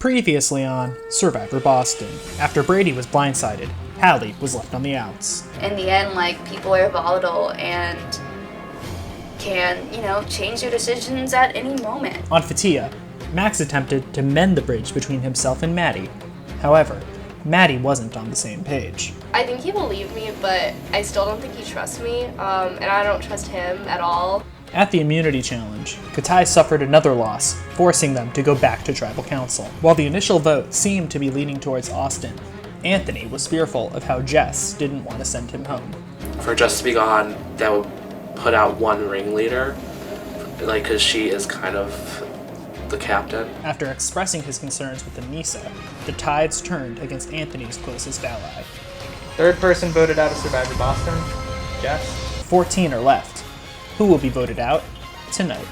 Previously on Survivor Boston. After Brady was blindsided, Hallie was left on the outs. In the end, people are volatile and can, change their decisions at any moment. On Fotia, Max attempted to mend the bridge between himself and Maddie. However, Maddie wasn't on the same page. I think he will leave me, but I still don't think he trusts me, and I don't trust him at all. At the immunity challenge, Katai suffered another loss, forcing them to go back to tribal council. While the initial vote seemed to be leaning towards Austin, Anthony was fearful of how Jess didn't want to send him home. For Jess to be gone, that would put out one ringleader, because she is kind of the captain. After expressing his concerns with Anissa, the tides turned against Anthony's closest ally. Third person voted out of Survivor Boston, Jess. 14 are left. Who will be voted out tonight?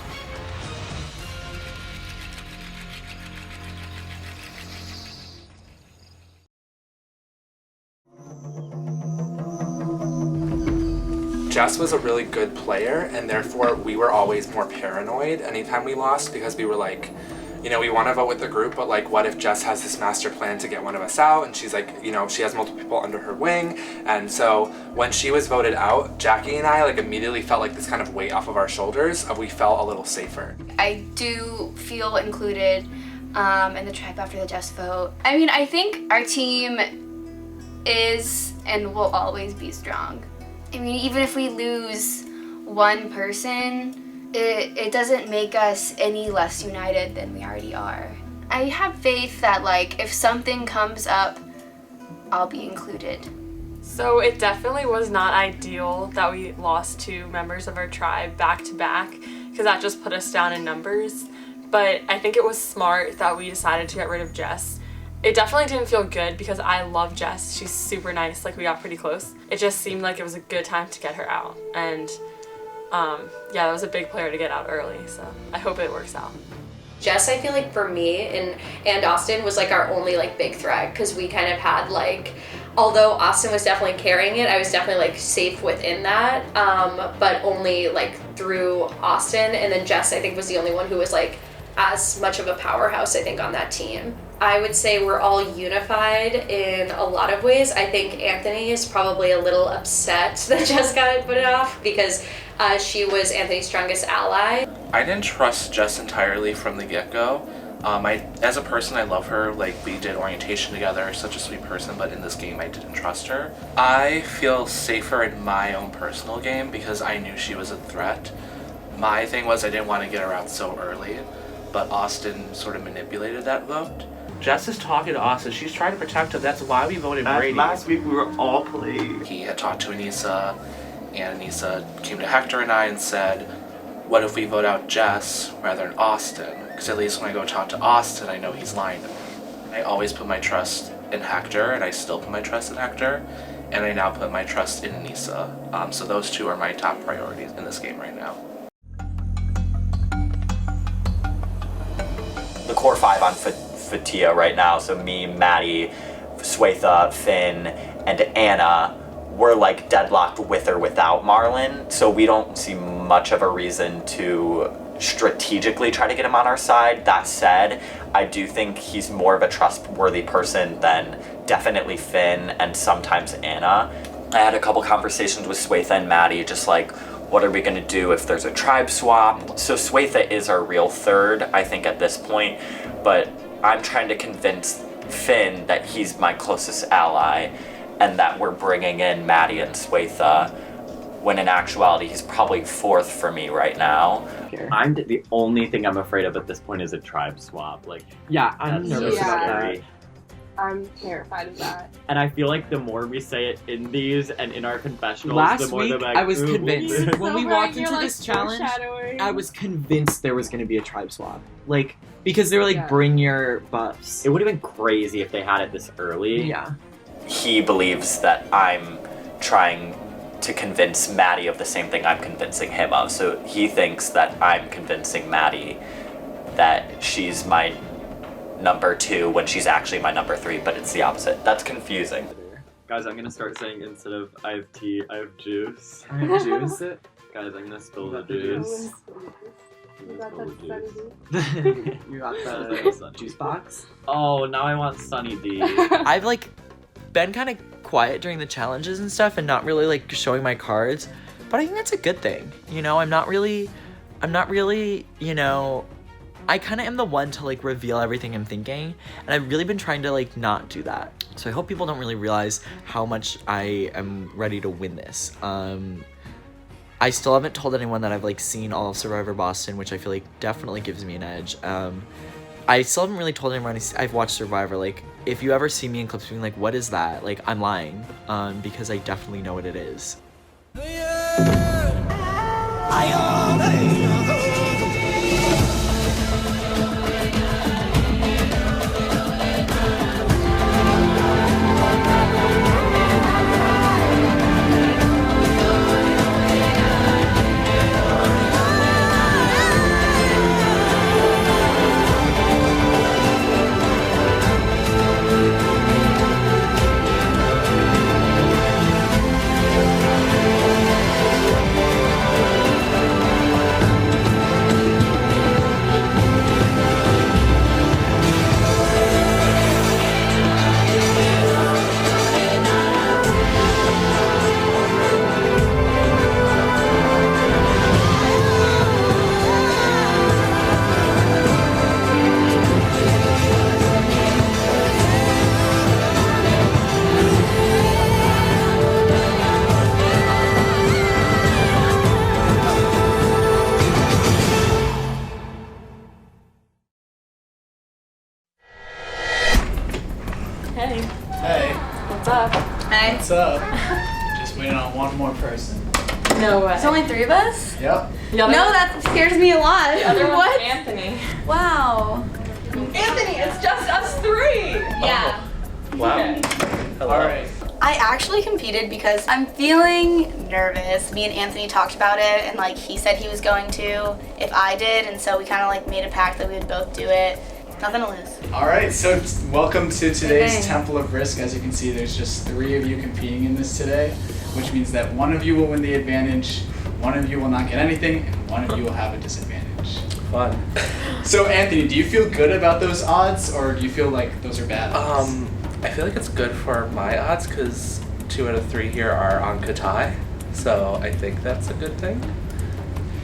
Jess was a really good player, and therefore we were always more paranoid anytime we lost, because we were like, we want to vote with the group, but what if Jess has this master plan to get one of us out, and she's she has multiple people under her wing. And so when she was voted out, Jackie and I immediately felt this kind of weight off of our shoulders, we felt a little safer. I do feel included in the tribe after the Jess vote. I think our team is and will always be strong. Even if we lose one person, it doesn't make us any less united than we already are. I have faith that if something comes up, I'll be included. So it definitely was not ideal that we lost 2 members of our tribe back to back, because that just put us down in numbers. But I think it was smart that we decided to get rid of Jess. It definitely didn't feel good because I love Jess. She's super nice, we got pretty close. It just seemed like it was a good time to get her out. And that was a big player to get out early, so I hope it works out. Jess, I feel for me and Austin was our only big threat, because we kind of had although Austin was definitely carrying it, I was definitely safe within that, but only through Austin. And then Jess, I think, was the only one who was as much of a powerhouse, I think, on that team. I would say we're all unified in a lot of ways. I think Anthony is probably a little upset that Jess got put off, because she was Anthony's strongest ally. I didn't trust Jess entirely from the get-go. As a person, I love her. We did orientation together, such a sweet person, but in this game, I didn't trust her. I feel safer in my own personal game because I knew she was a threat. My thing was I didn't want to get her out so early, but Austin sort of manipulated that vote. Jess is talking to Austin. She's trying to protect him. That's why we voted Brady. Last week, we were all playing. He had talked to Anissa, and Anissa came to Hector and I and said, what if we vote out Jess rather than Austin? Because at least when I go talk to Austin, I know he's lying to me. I always put my trust in Hector, and I still put my trust in Hector, and I now put my trust in Anissa. So those 2 are my top priorities in this game right now. The core 5 on Fotia right now, so me, Maddie, Swetha, Finn, and Anna, we're deadlocked with or without Marlon, so we don't see much of a reason to strategically try to get him on our side. That said, I do think he's more of a trustworthy person than definitely Finn and sometimes Anna. I had a couple conversations with Swetha and Maddie, just what are we going to do if there's a tribe swap? So Swetha is our real third, I think, at this point, but I'm trying to convince Finn that he's my closest ally and that we're bringing in Maddie and Swetha, when in actuality he's probably 4th for me right now. The only thing I'm afraid of at this point is a tribe swap. Yeah, I'm nervous about that. I'm terrified of that. And I feel the more we say it in these and in our confessionals, Last the more week, they're I was convinced. When we walked into you're, this challenge, foreshadowing. I was convinced there was going to be a tribe swap. Because they were bring your buffs. It would have been crazy if they had it this early. Yeah. He believes that I'm trying to convince Maddie of the same thing I'm convincing him of. So he thinks that I'm convincing Maddie that she's my number 2 when she's actually my number 3, but it's the opposite. That's confusing. Guys, I'm gonna start saying instead of I have tea, I have juice. I have juice. Guys, I'm gonna spill the juice. You got that Sunny D. You got the juice box? Oh, now I want Sunny D. I've like been kind of quiet during the challenges and stuff and not really like showing my cards, but I think that's a good thing. You know, I'm not really, you know, I kind of am the one to like reveal everything I'm thinking, and I've really been trying to like not do that. So I hope people don't really realize how much I am ready to win this. I still haven't told anyone that I've like seen all of Survivor Boston, which I feel like definitely gives me an edge. I still haven't really told anyone I've watched Survivor. Like, if you ever see me in clips being like, what is that? Like, I'm lying, because I definitely know what it is. Hey, Hey, what's up? Hey. what's up? Just waiting on one more person. No way. There's only 3 of us? Yep. The other, No, that scares me a lot. the other one's What? Anthony. Wow. Anthony, it's just us 3. Yeah. Wow. All right. I actually competed because I'm feeling nervous. Me and Anthony talked about it, and like he said he was going to if I did, and so we kind of like made a pact that we would both do it. Nothing to lose. All right, so welcome to today's Okay. Temple of Risk. As you can see, there's just 3 of you competing in this today, which means that one of you will win the advantage, one of you will not get anything, and one of you will have a disadvantage. Fun. So Anthony, do you feel good about those odds, or do you feel like those are bad odds? I feel like it's good for my odds because 2 out of 3 here are on Katai, so I think that's a good thing.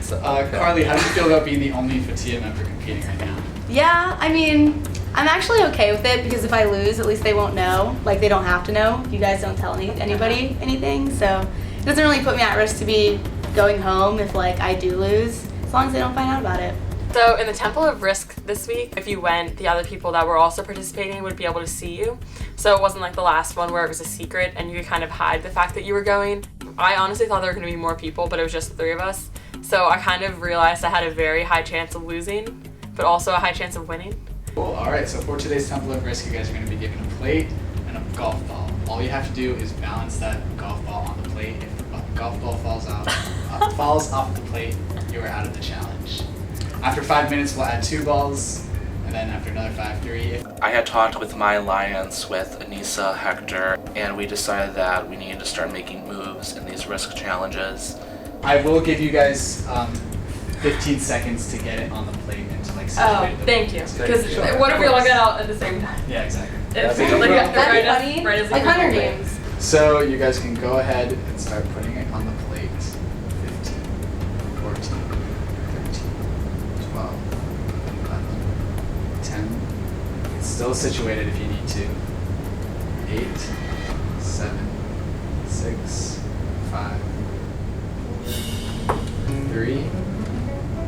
So, Carly, how do you feel about being the only Fotia member competing right now? Yeah, I mean, I'm actually okay with it because if I lose, at least they won't know. Like, they don't have to know. You guys don't tell anybody anything, so it doesn't really put me at risk to be going home if, like, I do lose, as long as they don't find out about it. So in the Temple of Risk this week, if you went, the other people that were also participating would be able to see you. So it wasn't like the last one where it was a secret and you could kind of hide the fact that you were going. I honestly thought there were going to be more people, but it was just the 3 of us. So I kind of realized I had a very high chance of losing, but also a high chance of winning. Cool. All right, so for today's Temple of Risk, you guys are going to be given a plate and a golf ball. All you have to do is balance that golf ball on the plate. If the golf ball falls off the plate, you are out of the challenge. After 5 minutes, we'll add 2 balls, and then after another 5, 3. I had talked with my alliance with Anissa, Hector, and we decided that we needed to start making moves in these risk challenges. I will give you guys 15 seconds to get it on the plate and to like situate the Thank you. Because Sure, what of if we all course. get out at the same time? Yeah, exactly. It's That'd be like, cool. That'd be right funny. as, right as Like the Hunger group Games. So you guys can go ahead and start putting it on the plate. 15, 14, 13, 12, 11, 10. It's still situated if you need to. 8, 7, 6, 5, 3,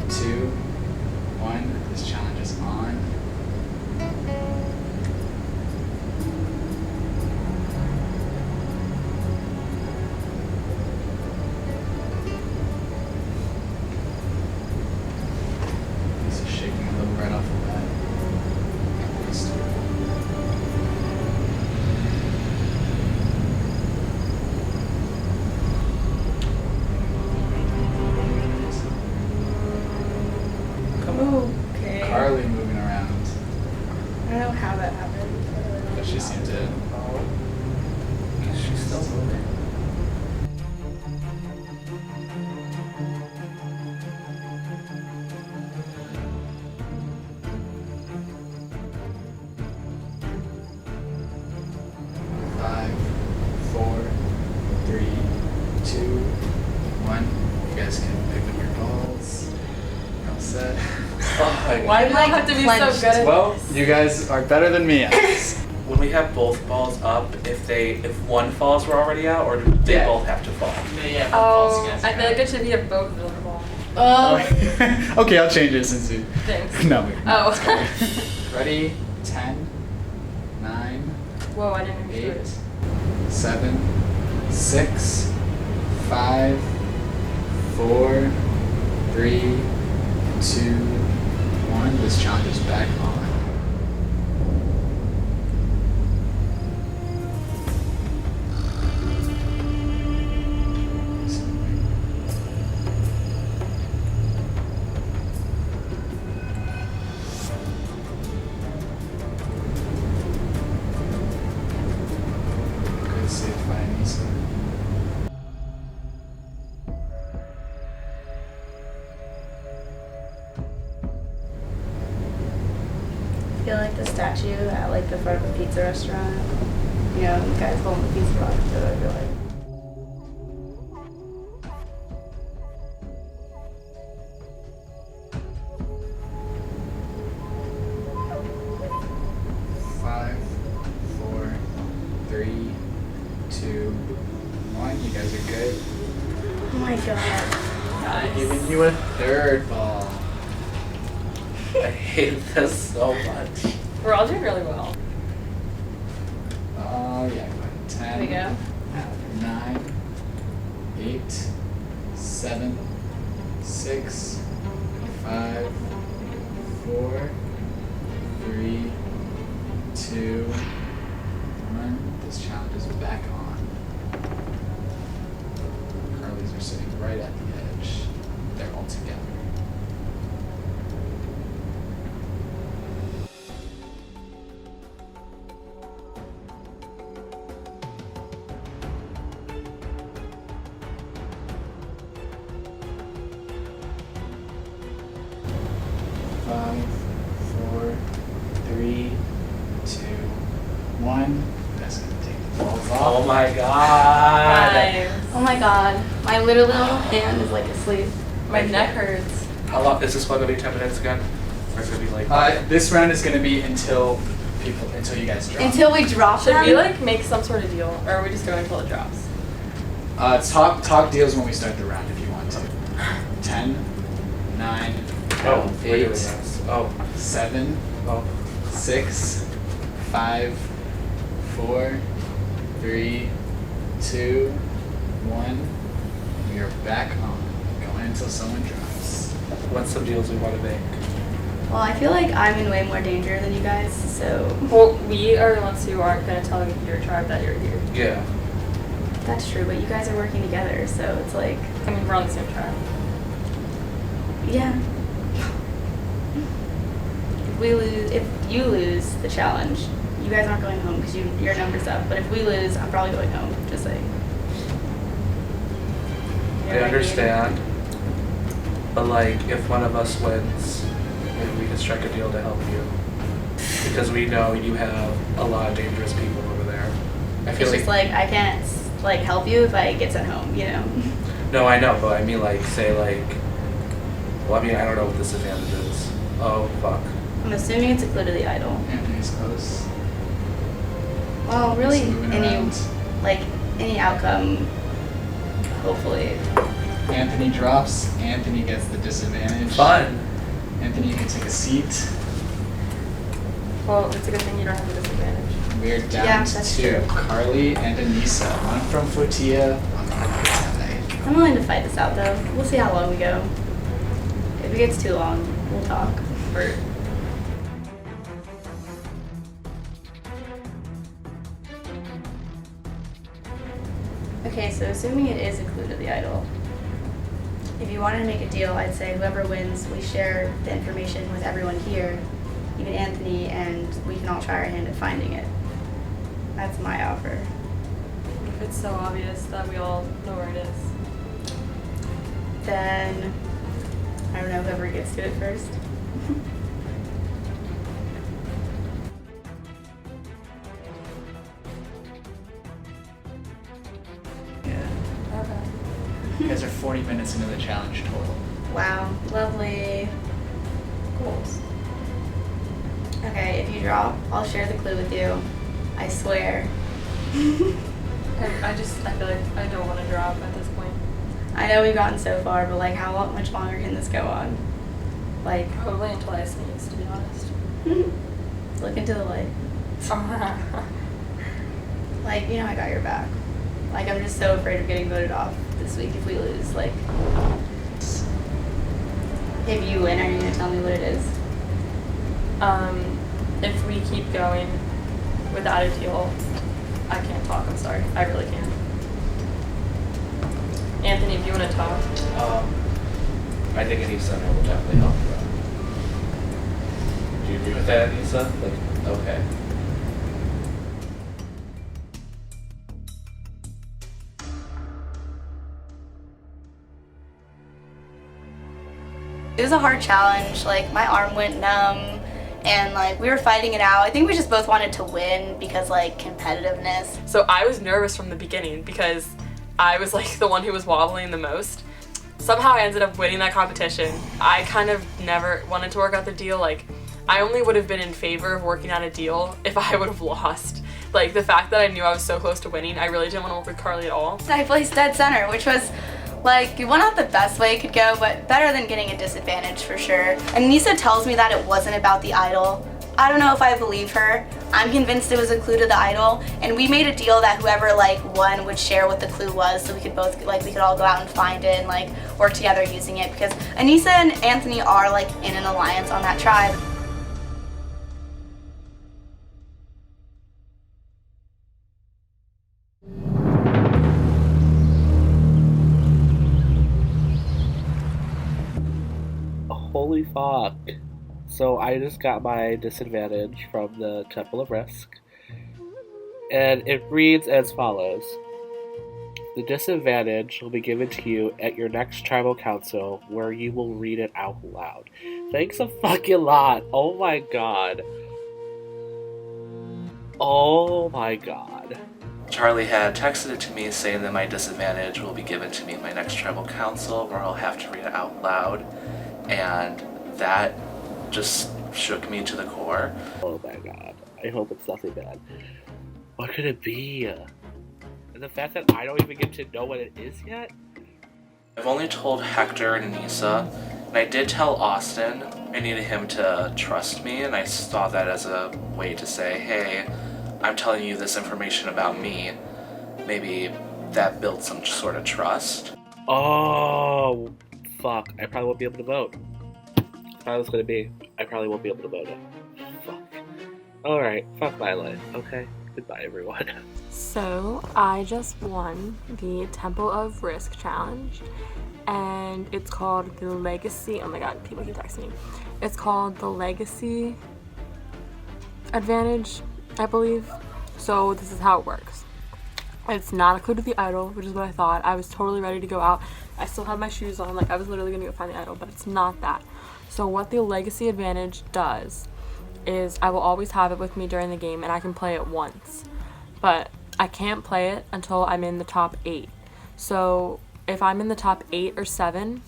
2, 1. This challenge is on. This is shaking a little right off the bat. Just- Okay. Carly moving around. I don't know how that happened. But she seemed to. She's still moving. guys can pick up your balls. You're all set. Oh my Why god. do I have to be so clenched. good at Well, you guys are better than me at this. When we have both balls up, if one falls, we're already out, or do they Yeah. both have to fall? Oh, I feel like it should be a both of the ball. Okay, I'll change it since you. Thanks. No. Oh. Ready? 10, 9, Whoa, I didn't 8, even 7, 6, 5, 4, 3, 2, 1. This challenge is back on. Good save by Anissa. I feel like the statue at like the front of a pizza restaurant. You know, the guys holding the pizza box. So I feel like. Five, 4, 3, 2, 1. You guys are good. Oh my god. I'm giving you a third ball. I hate this so much. We're all doing really well. Oh yeah, 10. Here we go. 9, 8, 7, 6, 5, 4, 3, 2, 1. This challenge is back on. Carly's are sitting right at the edge. They're all together. Five, 4, 3, 2, 1. That's gonna take the balls off. Oh my god. Nice. Oh my god. My little hand is like asleep. My neck hurts. How long is this one gonna be? 10 minutes again? Or is it gonna be like? This round is gonna be until you guys drop. Until we drop Should them? we like make some sort of deal, or are we just going until it drops? Talk deals when we start the round if you want to. 10, 9, Oh, we're doing 8, this. Oh, 7, oh. 6, 5, 4, 3, 2, 1. We are back on. Going until someone drops. What's some deals we want to make? Well, I feel like I'm in way more danger than you guys, so Well, we are the ones who aren't gonna tell your tribe that you're here. Yeah. that's true. But you guys are working together, so it's like, I mean, we're on the same tribe. yeah. If you lose the challenge, you guys aren't going home because your number's up. But if we lose, I'm probably going home. Just saying. You know I what mean? understand. But like, if one of us wins, maybe we can strike a deal to help you. Because we know you have a lot of dangerous people over there. I feel It's just like I can't like help you if I get sent home. You know. No, I know, but I mean like, say like, well, I mean, I don't know what this advantage is. Oh, fuck. I'm assuming it's included the idol. Anthony's close. Well, really, Just moving around. any outcome, hopefully. Anthony drops. Anthony gets the disadvantage. Fun. Anthony, you can take a seat. Well, it's a good thing you don't have the disadvantage. We're down Yeah, to that's 2. true. Carly and Anissa. One from Fotia, one from Katai. I'm willing to fight this out though. We'll see how long we go. If it gets too long, we'll talk. Or Okay, so assuming it is included the idol, if you wanted to make a deal, I'd say whoever wins, we share the information with everyone here, even Anthony, and we can all try our hand at finding it. That's my offer. if it's so obvious that we all know where it is. Then, I don't know, whoever gets to it first. Yeah. Okay. You guys are 40 minutes into the challenge total. Wow, lovely. Goals. Okay, if you drop, I'll share the clue with you. I swear. I feel like I don't want to drop at this point. I know we've gotten so far, but like, how much longer can this go on? Like, Probably until I sneeze, to be honest. look into the light. Like, you know, I got your back. Like, I'm just so afraid of getting voted off this week if we lose. Like, if you win, are you gonna tell me what it is? If we keep going without a deal, I can't talk, I'm sorry. I really can't. Anthony, if you want to talk. I think Anissa and I will definitely help you out. Do you agree with that, Anissa? Like, okay. It was a hard challenge. Like, my arm went numb, and like, we were fighting it out. I think we just both wanted to win because like competitiveness. So I was nervous from the beginning because I was like the one who was wobbling the most. Somehow I ended up winning that competition. I kind of never wanted to work out the deal. Like, I only would have been in favor of working out a deal if I would have lost. Like, the fact that I knew I was so close to winning, I really didn't want to work with Carly at all. I placed dead center, which was like, it went out the best way it could go, but better than getting a disadvantage for sure. And Anissa tells me that it wasn't about the idol. I don't know if I believe her. I'm convinced it was a clue to the idol, and we made a deal that whoever like won would share what the clue was, so we could both we could all go out and find it and like work together using it, because Anissa and Anthony are like in an alliance on that tribe. Holy fuck. So I just got my disadvantage from the Temple of Risk, and it reads as follows. The disadvantage will be given to you at your next tribal council, where you will read it out loud. Thanks a fucking lot. Oh my god. Oh my god. Charlie had texted it to me saying that my disadvantage will be given to me at my next tribal council, where I'll have to read it out loud. And that just shook me to the core. Oh my god. I hope it's nothing bad. What could it be? And the fact that I don't even get to know what it is yet? I've only told Hector and Anissa, and I did tell Austin I needed him to trust me, and I saw that as a way to say, hey, I'm telling you this information about me. Maybe that builds some sort of trust. Oh, fuck. I probably won't be able to vote. That's how it's gonna be. I probably won't be able to vote it. Fuck. Alright, fuck my life. Okay, goodbye everyone. So I just won the Temple of Risk challenge, and it's called the Legacy. Oh my god, people keep texting me. It's called the Legacy Advantage, I believe. So this is how it works. It's not a clue to the idol, which is what I thought. I was totally ready to go out. I still had my shoes on, like I was literally gonna go find the idol, but it's not that. So what the Legacy Advantage does is I will always have it with me during the game, and I can play it once. But I can't play it until I'm in the top 8. So if I'm in the top 8 or 7,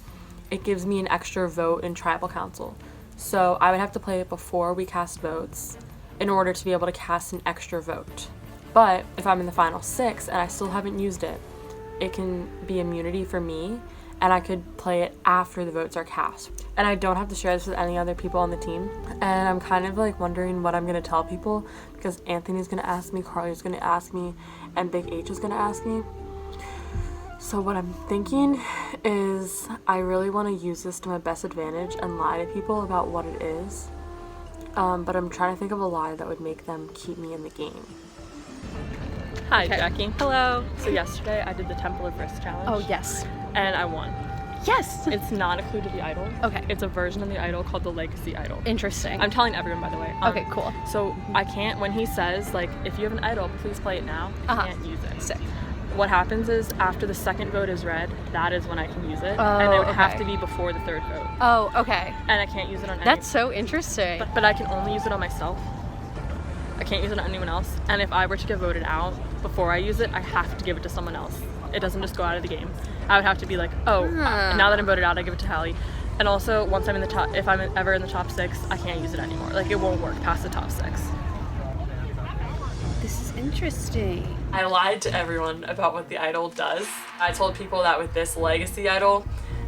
it gives me an extra vote in Tribal Council. So I would have to play it before we cast votes in order to be able to cast an extra vote. But if I'm in the final 6 and I still haven't used it, it can be immunity for me, and I could play it after the votes are cast. And I don't have to share this with any other people on the team. And I'm kind of like wondering what I'm gonna tell people, because Anthony's gonna ask me, Carly's gonna ask me, and Big H is gonna ask me. So what I'm thinking is I really want to use this to my best advantage and lie to people about what it is. But I'm trying to think of a lie that would make them keep me in the game. Hi, okay. Jackie. Hello. So yesterday I did the Temple of Risk challenge. Oh, yes. And I won. Yes! It's not a clue to the idol. Okay. It's a version of the idol called the Legacy Idol. Interesting. I'm telling everyone, by the way. Okay, cool. So I can't, when he says, like, if you have an idol, please play it now, I can't use it. Sick. What happens is, after the second vote is read, that is when I can use it. Oh, and it would have to be before the third vote. Oh, okay. And I can't use it on any. That's so interesting. But I can only use it on myself. I can't use it on anyone else. And if I were to get voted out before I use it, I have to give it to someone else. It doesn't just go out of the game. I would have to be like, oh, now that I'm voted out, I give it to Hallie. And also, once I'm in the top, if I'm ever in the top 6, I can't use it anymore. Like, it won't work past the top 6. This is interesting. I lied to everyone about what the idol does. I told people that with this legacy idol,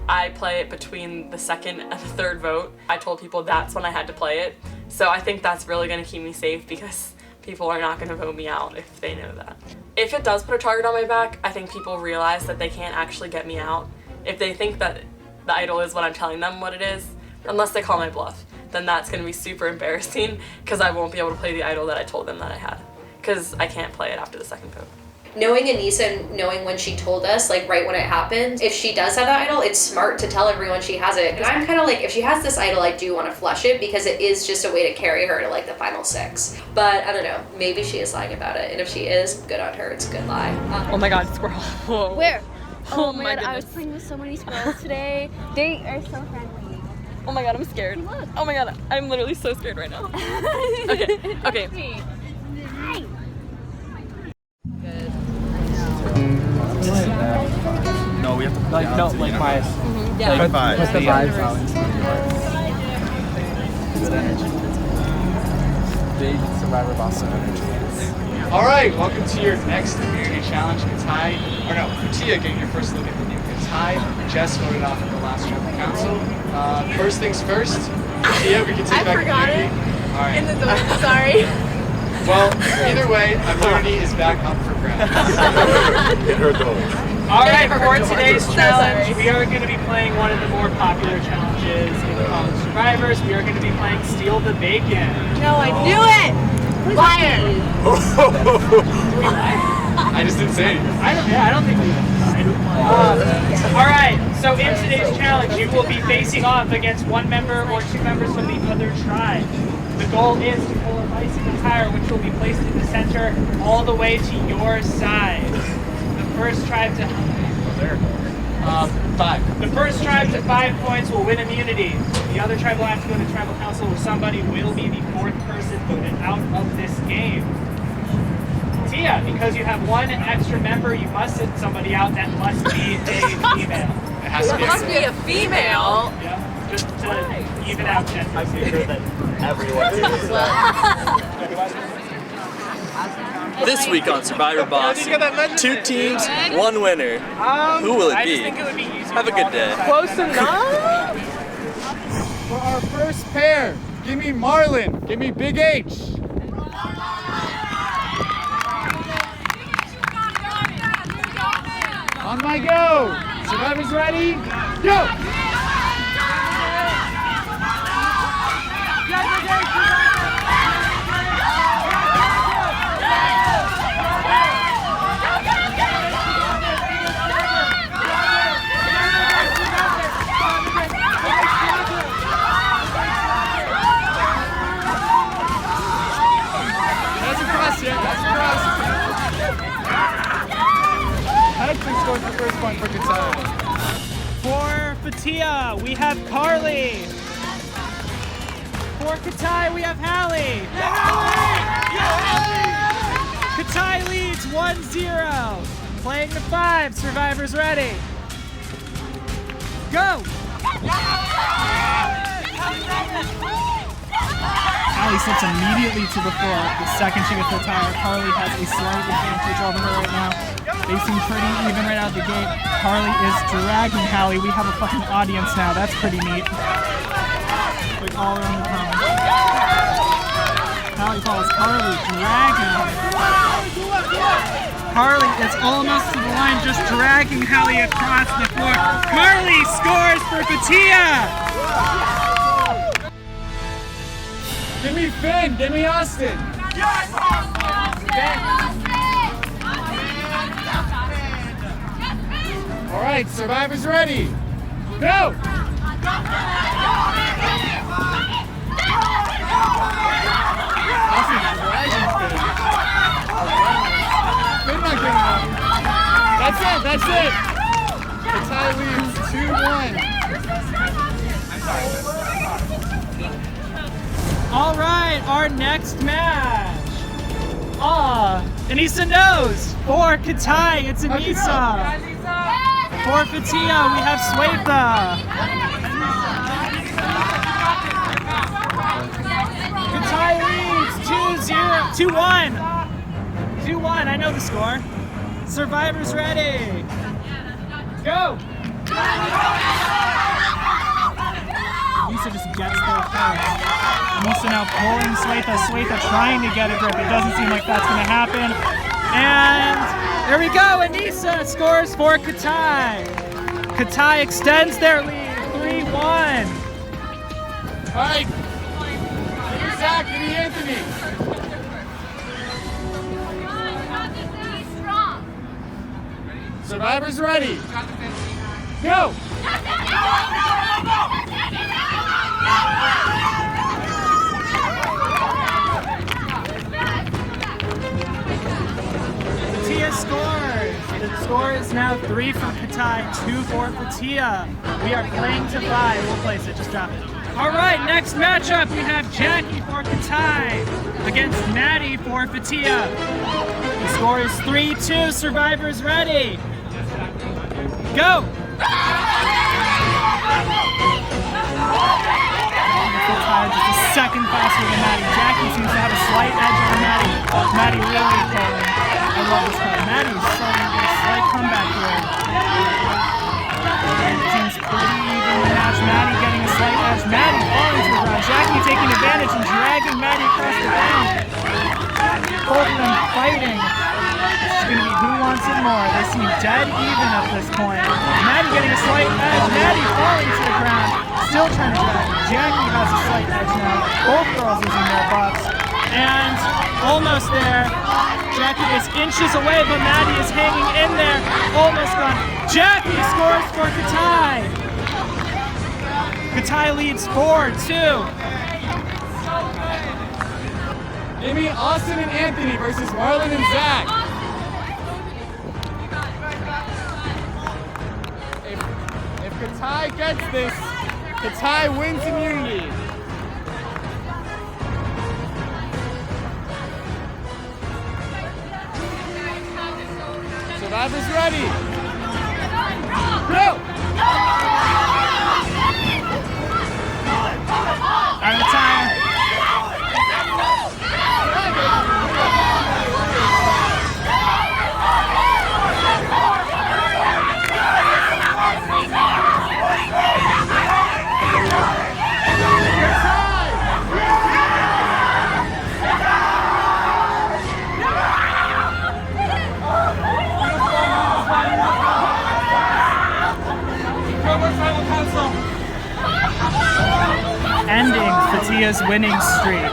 I play it between the 2nd and the 3rd vote. I told people that's when I had to play it. So I think that's really gonna keep me safe because people are not gonna vote me out if they know that. If it does put a target on my back, I think people realize that they can't actually get me out. If they think that the idol is what I'm telling them what it is, unless they call my bluff, then that's gonna be super embarrassing because I won't be able to play the idol that I told them that I had. Because I can't play it after the 2nd vote. Knowing Anissa and knowing when she told us, like right when it happened, if she does have that idol, it's smart to tell everyone she has it. And I'm kind of like, if she has this idol, I do want to flush it because it is just a way to carry her to like the final 6. But I don't know, maybe she is lying about it. And if she is, good on her, it's a good lie. Oh my god, squirrel. Whoa. Where? Oh my my god, I was goodness. playing with so many squirrels today. They are so friendly. Oh my god, I'm scared. Look. Oh my god, I'm literally so scared right now. Okay. Hi. No, we have to put Like, no, like my... Yeah. Put the vibes out. Good energy. Big Survivor Boston energy. All right, welcome to your next immunity challenge. Katai, or no, Fotia getting your first look at the new Katai. Jess voted off at the last tribal council. First things first, Fotia, we can take back immunity. All right. In the door, sorry. Well, either way, immunity is back up for grabs. In her door. All right, for today's challenge, we are going to be playing one of the more popular challenges in College Survivors. We are going to be playing Steal the Bacon. No, I knew it! Liar! I just didn't say anything. I don't think we lied. All right, so in today's challenge, you will be facing off against one member or 2 members from the other tribe. The goal is to pull a bicycle tire, which will be placed in the center all the way to your side. The first tribe to 5. The first tribe to 5 points will win immunity. The other tribe will have to go to tribal council where somebody will be the 4th person voted out of this game. Tia, because you have 1 extra member, you must send somebody out that must be a female. It has to be a female? Yeah, just to even out gender. I'm sure that everyone This week on Survivor Boston, 2 teams, 1 winner. Who will it I be? just think it would be easier. Have a good day. Close enough? For our first pair, give me Marlin, give me Big H. On my go. Survivors ready? Go! That's across here. That's across. Hudson scores the first point for Katai. For Fotia, we have Carly. For Katai, we have Hallie. Katai leads 1-0. Playing the 5. Survivors ready. Go! Hallie slips immediately to the floor the second she gets the tire. Carly has a slight advantage over her right now. They seem pretty even right out of the gate. Carly is dragging Hallie. We have a fucking audience now. That's pretty neat. Like all around the town. Hallie follows Carly, dragging her. Carly is almost to the line, just dragging Hallie across the floor. Carly scores for Fotia! Give me Finn, give me Austin. Yes! All right, Survivors ready. Go! Austin's dragging Finn. Finn not getting up. That's it. The tie leads 2-1. All right, our next match. Anissa knows. For Katai, it's Anissa. For Fotia, we have Swetha. Katai leads 2-1. 2-1, I know the score. Survivors ready. Go! Anissa just gets there first. Anissa now pulling Swetha. Swetha trying to get a grip. It doesn't seem like that's going to happen. And there we go. Anissa scores for Katai. Katai extends their lead. 3-1. All right. Give me Zach, give me Anthony. Survivors ready. Go! Fotia scores. The score is now 3 for Katai, 2 for Fotia. We are playing to 5. We'll place it. Just drop it. All right, next matchup we have Jackie for Katai against Maddie for Fotia. The score is 3-2. Survivors ready. Go! Katai just a second faster than Maddie. Jackie seems to have a slight edge over Maddie. Maddie really pulling. I love this card. Maddie's starting to get a slight comeback here. It seems pretty even to match. Maddie getting a slight edge. Maddie falling to the ground. Jackie taking advantage and dragging Maddie across the ground. Both of them fighting. It's going to be who wants it more. They seem dead even at this point. Maddie getting a slight edge. Maddie falling to the ground. Still trying to drag. Jackie has a slight edge now. Both girls using their buffs. And almost there. Jackie is inches away, but Maddie is hanging in there. Almost gone. Jackie scores for Katai. Katai leads 4-2. Give me Austin and Anthony versus Marlon and Zach. If Katai gets this, Katai wins immunity. Survivors ready. Go! Out of time. Ending Fotia's winning streak.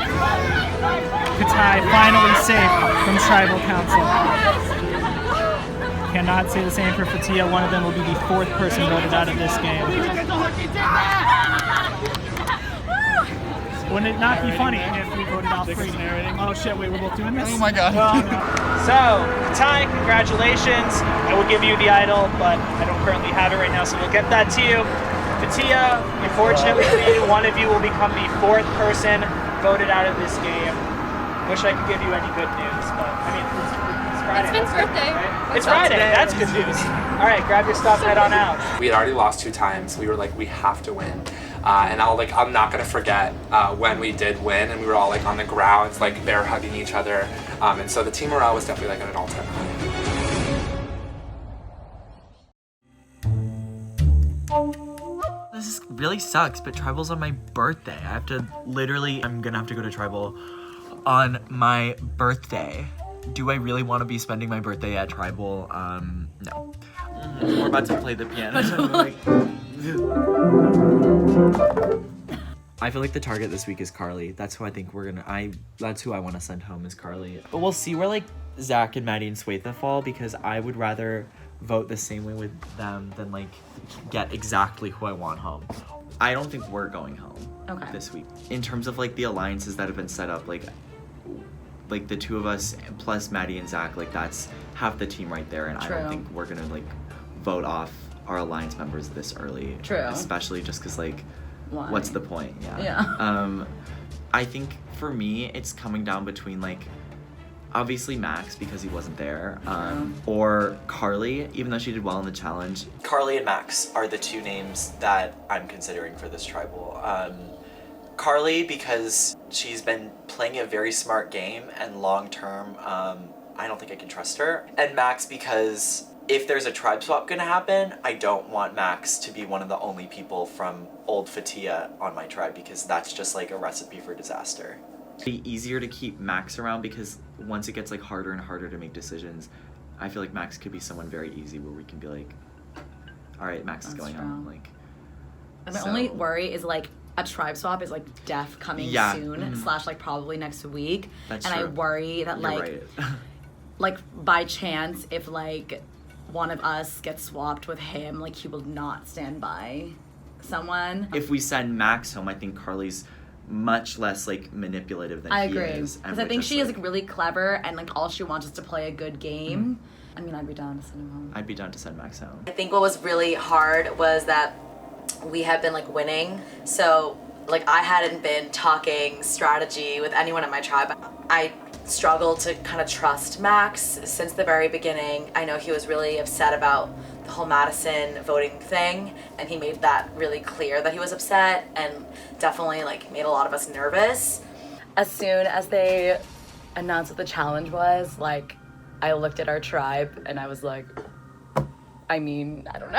Katai finally safe from Tribal Council. Cannot say the same for Fotia. One of them will be the 4th person voted out of this game. Wouldn't it not be funny if we voted off Brady? Oh shit, wait, we're both doing this? Oh my god. Oh, no. So, Katai, congratulations. I will give you the idol, but I don't currently have it right now, so we'll get that to you. Fotia, unfortunately for you, one of you will become the 4th person voted out of this game. Wish I could give you any good news, but I mean, it's Friday. It's Finn's birthday. Right? It's Friday, that's good news. All right, grab your stuff, head on out. We had already lost 2 times. We were like, we have to win. And I'm not gonna forget when we did win, and we were all like on the ground, like bear hugging each other. And so the team morale was definitely like at an all-time high. This really sucks, but Tribal's on my birthday. I'm gonna have to go to Tribal on my birthday. Do I really want to be spending my birthday at Tribal? No. We're about to play the piano. I feel like the target this week is Carly. That's who I think that's who I want to send home is Carly. But we'll see where like Zach and Maddie and Swetha fall, because I would rather vote the same way with them than like get exactly who I want home. I don't think we're going home this week. In terms of like the alliances that have been set up, like the 2 of us plus Maddie and Zach, like that's half the team right there, and True. I don't think we're gonna like vote off our alliance members this early. True. Especially just because like Why? what's the point? Yeah. I think for me it's coming down between like Obviously Max, because he wasn't there, or Carly, even though she did well in the challenge. Carly and Max are the two names that I'm considering for this tribal. Carly, because she's been playing a very smart game, and long-term, I don't think I can trust her. And Max, because if there's a tribe swap gonna happen, I don't want Max to be one of the only people from old Fotia on my tribe, because that's just like a recipe for disaster. Be easier to keep Max around, because once it gets like harder and harder to make decisions, I feel like Max could be someone very easy where we can be like, all right, Max is going on. Like, and my only worry is like a tribe swap is like def coming soon / like probably next week. That's and true. I worry that You're like right. like by chance if like one of us gets swapped with him, like he will not stand by someone. If we send Max home, I think Carly's much less like manipulative than I he agree. is. Because I think she is like really clever and like all she wants is to play a good game. I mean, I'd be down to send him home. I'd be down to send Max home. I think what was really hard was that we have been like winning, so like I hadn't been talking strategy with anyone in my tribe. I struggled to kind of trust Max since the very beginning. I know he was really upset about the whole Madison voting thing, and he made that really clear that he was upset, and definitely like made a lot of us nervous. As soon as they announced what the challenge was, like I looked at our tribe and I was like, I mean, I don't know.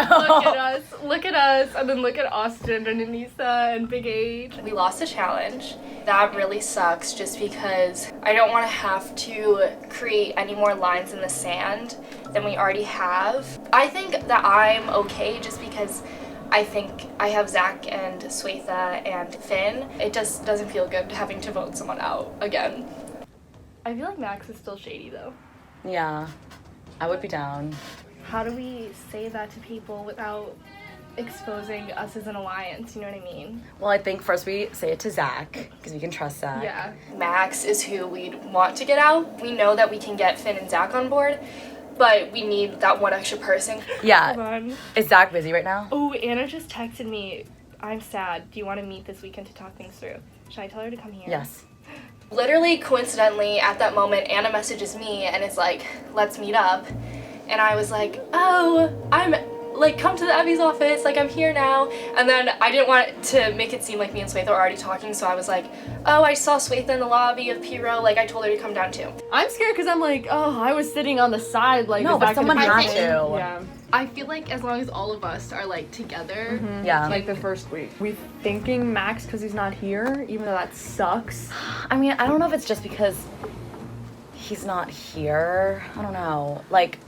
Look at us, and then look at Austin and Anissa and Big H. We lost the challenge. That really sucks just because I don't want to have to create any more lines in the sand than we already have. I think that I'm okay just because I think I have Zach and Swetha and Finn. It just doesn't feel good having to vote someone out again. I feel like Max is still shady though. Yeah, I would be down. How do we say that to people without exposing us as an alliance, you know what I mean? Well, I think first we say it to Zach, because we can trust Zach. Yeah. Max is who we'd want to get out. We know that we can get Finn and Zach on board, but we need that one extra person. Yeah. Hold on. Is Zach busy right now? Oh, Anna just texted me, I'm sad. Do you want to meet this weekend to talk things through? Should I tell her to come here? Yes. Literally, coincidentally, at that moment, Anna messages me and is like, let's meet up. And I was like, oh, I'm, like, come to the Abby's office, like, I'm here now. And then I didn't want to make it seem like me and Swetha were already talking, so I was like, oh, I saw Swetha in the lobby of P-Row, like, I told her to come down too. I'm scared because I'm like, oh, I was sitting on the side, like, no, but someone had to. Yeah. I feel like as long as all of us are, like, together. Yeah. Like the first week. We thinking Max because he's not here, even though that sucks. I mean, I don't know if it's just because he's not here. I don't know. Like,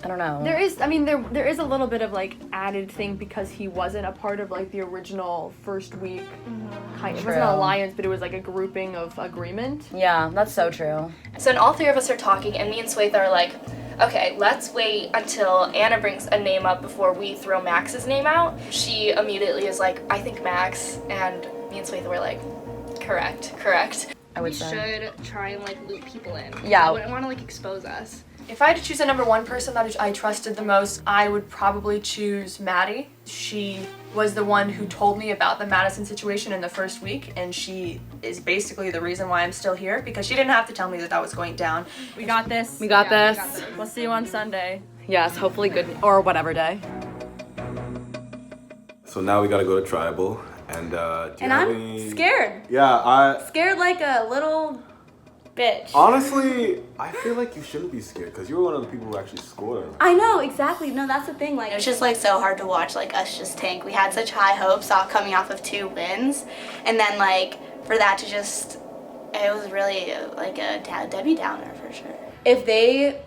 I don't know. There is, I mean, there is a little bit of like added thing because he wasn't a part of like the original first week. Kind of. It wasn't an alliance, but it was like a grouping of agreement. Yeah, that's so true. So then all three of us are talking, and me and Swetha are like, okay, let's wait until Anna brings a name up before we throw Max's name out. She immediately is like, I think Max, and me and Swetha were like, correct. We should try and, like, loop people in. Yeah. I wouldn't want to, like, expose us. If I had to choose a number one person that I trusted the most, I would probably choose Maddie. She was the one who told me about the Madison situation in the first week, and she is basically the reason why I'm still here, because she didn't have to tell me that was going down. We got this. We got this. We'll see you on Sunday. Yes, hopefully good, or whatever day. So now we gotta go to tribal, and I'm scared. Yeah, Scared like a little bitch. honestly, I feel like you shouldn't be scared because you were one of the people who actually scored. I know, exactly. No, that's the thing. Like, It was just like so hard to watch like us just tank. We had such high hopes coming off of 2 wins, and then like for that to just, it was really like a Debbie Downer for sure. if they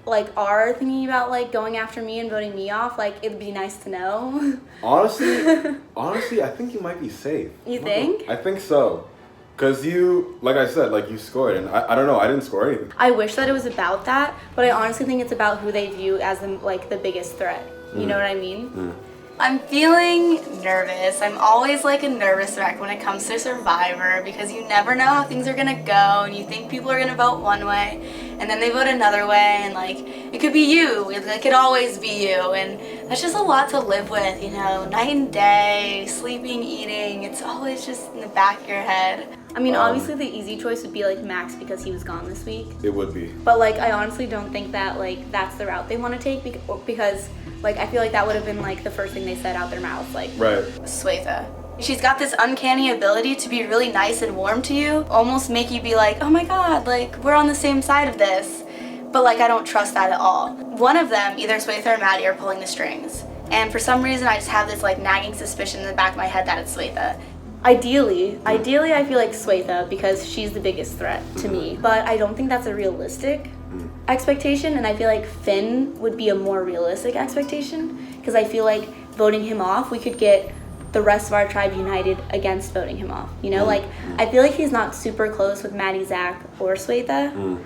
like are thinking about like going after me and voting me off, like it'd be nice to know. Honestly, I think you might be safe. You think? I think so. Because you, like I said, like you scored, and I don't know, I didn't score anything. I wish that it was about that, but I honestly think it's about who they view as the biggest threat. You know what I mean? I'm feeling nervous. I'm always like a nervous wreck when it comes to Survivor because you never know how things are gonna go, and you think people are gonna vote one way and then they vote another way, and like it could be you, it could always be you, and that's just a lot to live with, you know, night and day, sleeping, eating, it's always just in the back of your head. I mean, obviously the easy choice would be like Max because he was gone this week. It would be. But like, I honestly don't think that like that's the route they want to take because like I feel like that would have been like the first thing they said out their mouths. Like, right. Swetha. She's got this uncanny ability to be really nice and warm to you, almost make you be like, oh my god, like we're on the same side of this. But like I don't trust that at all. One of them, either Swetha or Maddie, are pulling the strings. And for some reason I just have this like nagging suspicion in the back of my head that it's Swetha. Ideally, I feel like Swetha because she's the biggest threat to me. But I don't think that's a realistic expectation, and I feel like Finn would be a more realistic expectation because I feel like voting him off, we could get the rest of our tribe united against voting him off. You know, like I feel like he's not super close with Maddie, Zach, or Swetha.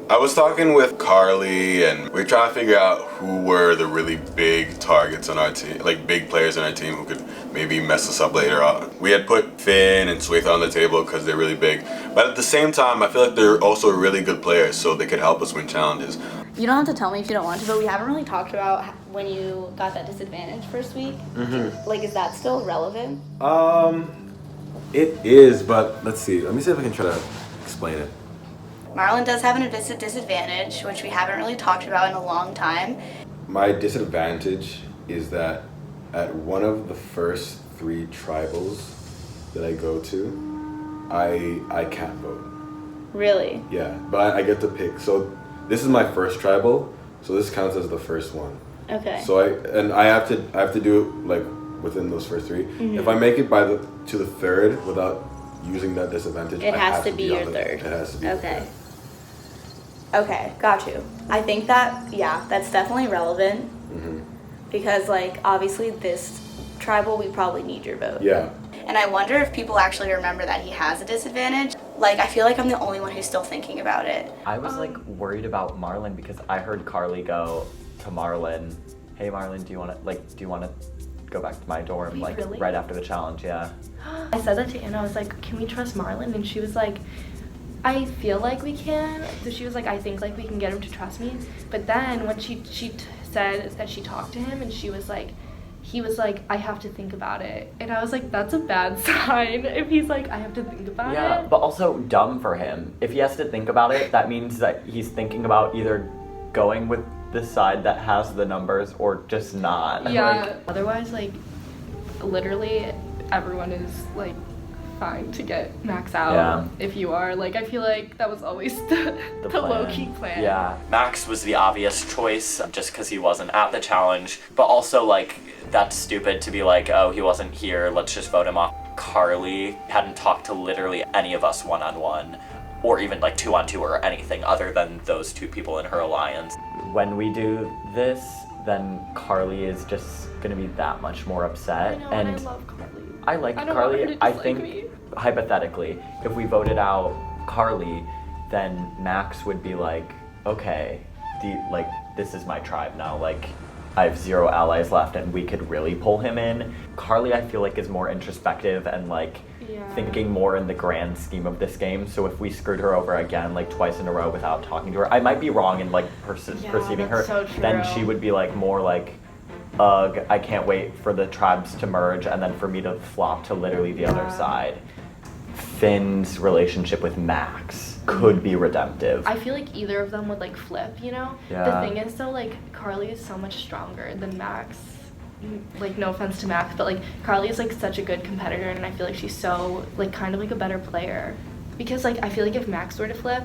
I was talking with Carly, and we were trying to figure out who were the really big targets on our team, like big players on our team who could maybe mess us up later on. We had put Finn and Swetha on the table because they're really big, but at the same time, I feel like they're also really good players, so they could help us win challenges. You don't have to tell me if you don't want to, but we haven't really talked about when you got that disadvantage first week. Like, is that still relevant? It is, but let's see. Let me see if I can try to explain it. Marlon does have an implicit disadvantage, which we haven't really talked about in a long time. My disadvantage is that at one of the first 3 tribals that I go to, I can't vote. Really? Yeah, but I get to pick. So this is my first tribal, so this counts as the first one. Okay. So I have to do it like within those first 3. If I make it to the 3rd without using that disadvantage, It has to be your 3rd. It has to be. Okay. Okay, got you. I think that, yeah, that's definitely relevant because, like, obviously this tribal, we probably need your vote. Yeah. And I wonder if people actually remember that he has a disadvantage. Like, I feel like I'm the only one who's still thinking about it. I was like worried about Marlon because I heard Carly go to Marlon, hey Marlon, do you want to go back to my dorm? Wait, like really? right after the challenge, yeah. I said that to Anna. I was like, can we trust Marlon? And she was like, I feel like we can. So she was like, I think like we can get him to trust me. But then when she said that she talked to him and she was like, he was like, I have to think about it. And I was like, that's a bad sign if he's like, I have to think about it. Yeah, but also dumb for him. If he has to think about it, that means that he's thinking about either going with the side that has the numbers or just not. Yeah. Like, Otherwise, like, literally everyone is like fine to get Max out. Yeah. If you are, like, I feel like that was always the low-key plan. Yeah, Max was the obvious choice just because he wasn't at the challenge, but also like that's stupid to be like, oh, he wasn't here, let's just vote him off. Carly hadn't talked to literally any of us one-on-one or even like 2-on-2 or anything other than those 2 people in her alliance. When we do this, then Carly is just gonna be that much more upset. I know, and I love Carly. I like I don't want her Carly. to I dislike think me. hypothetically, if we voted out Carly, then Max would be like, okay, this is my tribe now. Like, I have 0 allies left, and we could really pull him in. Carly, I feel like, is more introspective and like thinking more in the grand scheme of this game. So if we screwed her over again, like twice in a row without talking to her, I might be wrong in like perceiving her. so true. Then she would be like more like, ugh, I can't wait for the tribes to merge and then for me to flop to literally the other side. Finn's relationship with Max could be redemptive. I feel like either of them would like flip, you know? Yeah. The thing is though, like, Carly is so much stronger than Max. Like, no offense to Max, but like Carly is like such a good competitor and I feel like she's so like kind of like a better player. Because like I feel like if Max were to flip,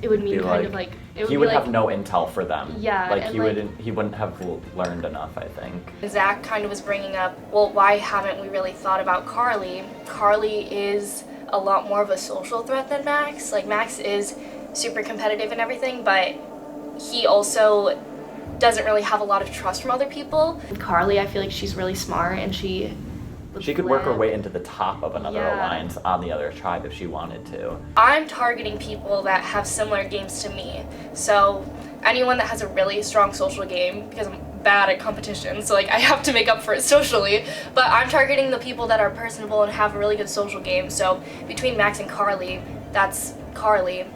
it would mean kind of like it would he would be, have like, no intel for them. Yeah, like and, he like- wouldn't have learned enough, I think. Zach kind of was bringing up, well, why haven't we really thought about Carly? Carly is a lot more of a social threat than Max. Like, Max is super competitive and everything, but he also doesn't really have a lot of trust from other people. Carly, I feel like she's really smart and she She could work her way into the top of another Yeah. alliance on the other tribe if she wanted to. I'm targeting people that have similar games to me. So anyone that has a really strong social game, because I'm bad at competition, so like I have to make up for it socially, but I'm targeting the people that are personable and have a really good social game. So between Max and Carly, that's Carly.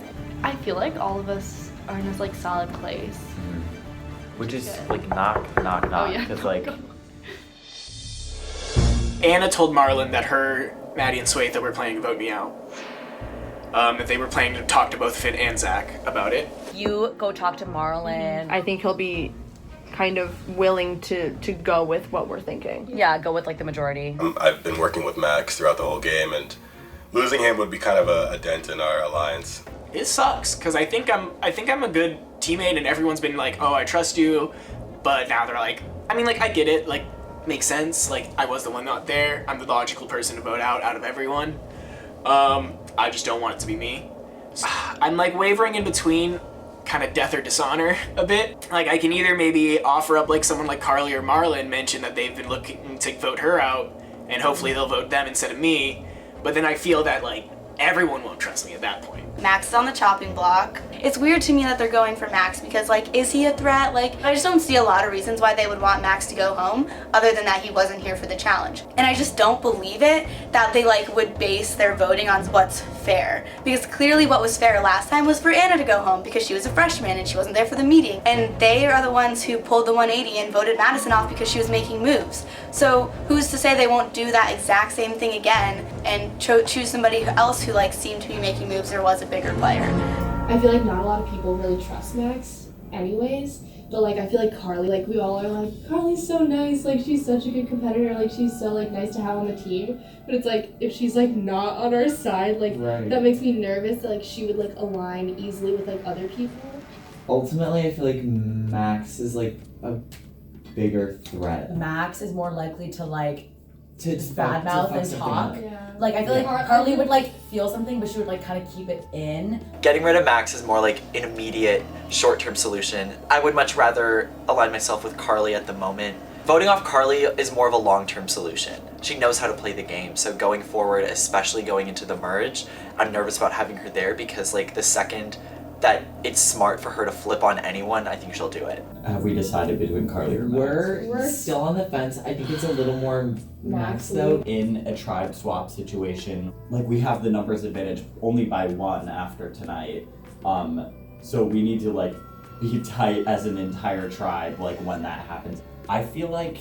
I feel like all of us are in this like solid place. Which is like knock, yeah. because like Anna told Marlon that her, Maddie, and Swetha were planning to vote me out. that they were planning to talk to both Finn and Zach about it. You go talk to Marlon. I think he'll be kind of willing to go with what we're thinking. Yeah, go with like the majority. I've been working with Max throughout the whole game, and losing him would be kind of a dent in our alliance. It sucks because I think I'm a good teammate, and everyone's been like, oh, I trust you, but now they're like, I mean, like, I get it, like, makes sense. Like, I was the one not there. I'm the logical person to vote out of everyone. I just don't want it to be me. I'm like wavering in between kind of death or dishonor a bit. Like, I can either maybe offer up like someone like Carly or Marlon, mention that they've been looking to vote her out, and hopefully they'll vote them instead of me. But then I feel that like everyone won't trust me at that point. Max is on the chopping block. It's weird to me that they're going for Max because, like, is he a threat? Like, I just don't see a lot of reasons why they would want Max to go home other than that he wasn't here for the challenge. And I just don't believe it that they, like, would base their voting on what's fair. Because clearly what was fair last time was for Anna to go home because she was a freshman and she wasn't there for the meeting. And they are the ones who pulled the 180 and voted Madison off because she was making moves. So who's to say they won't do that exact same thing again and choose somebody else who, like, seemed to be making moves or was a bigger player? I feel like not a lot of people really trust Max anyways, but like I feel like Carly, like we all are like, Carly's so nice, like she's such a good competitor, like she's so like nice to have on the team, but it's like if she's like not on our side, like that makes me nervous that like she would like align easily with like other people. Ultimately, I feel like Max is like a bigger threat. Max is more likely to like to badmouth and talk. Like I feel like Carly would like feel something, but she would like kind of keep it in. Getting rid of Max is more like an immediate, short-term solution. I would much rather align myself with Carly at the moment. Voting off Carly is more of a long-term solution. She knows how to play the game, so going forward, especially going into the merge, I'm nervous about having her there because like the second that it's smart for her to flip on anyone, I think she'll do it. Have we decided between Carly or Max? We're still on the fence. I think it's a little more Max though. In a tribe swap situation, like we have the numbers advantage only by 1 after tonight. So we need to like be tight as an entire tribe like when that happens. I feel like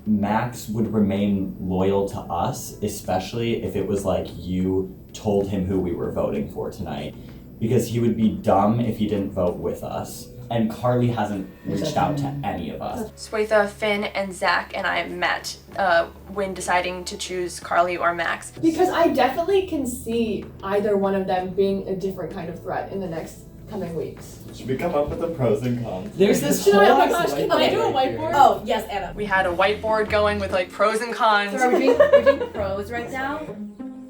Max would remain loyal to us, especially if it was like you told him who we were voting for tonight. Because he would be dumb if he didn't vote with us. And Carly hasn't reached out to any of us. Swetha, Finn, and Zach and I met when deciding to choose Carly or Max. Because I definitely can see either one of them being a different kind of threat in the next coming weeks. Should we come up with the pros and cons? There's this Should I, oh my gosh, can I do a whiteboard? Oh, yes, Anna. We had a whiteboard going with like pros and cons. So we're doing pros right now?